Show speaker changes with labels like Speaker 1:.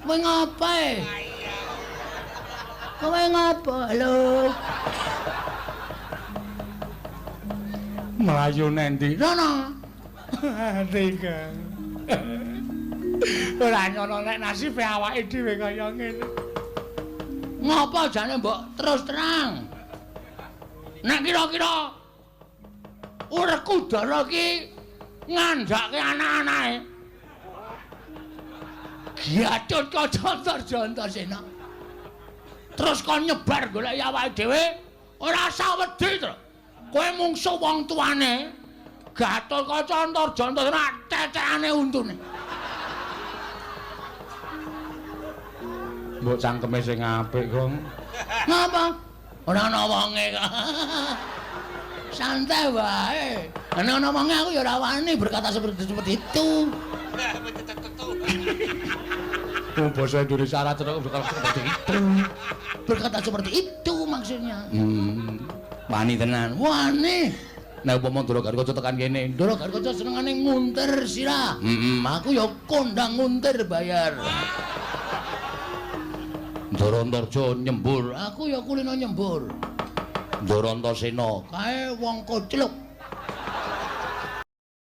Speaker 1: Kowe ngapae? Kowe ngapa? Lho. Melayu nendi? Sono. Tiga. Ora nyono nek nasibe awake dhewe kaya ngene. Ngapa jane mbok terus terang? Nek kira-kira Werkudara ki ngandhake anak-anake. Gatut Kaca Antarsena. Terus kon nyebar golek awake dhewe, ora usah wedi to. Kowe mungsuh wong tuane. Gatut Kaca Antarsena cecekane untune. Mbok cangkeme sing apik, Gong. Ngapa? Ora ana wonge kok. Santai wae. Ana ana wonge aku ya ora wani berkata seperti itu. Oh, bahasa Indonesia berkata seperti itu. Berkata seperti itu maksudnya. Wani tenan. Wani. Nek upama Ndara Garkaca tekan kene, Ndara Garkaca senengane nguntir sirah. Aku ya kondang nguntir bayar. Ndara Antarja nyembur, aku ya kulino nyembur. Ndara Antarsena kae wong kocluk.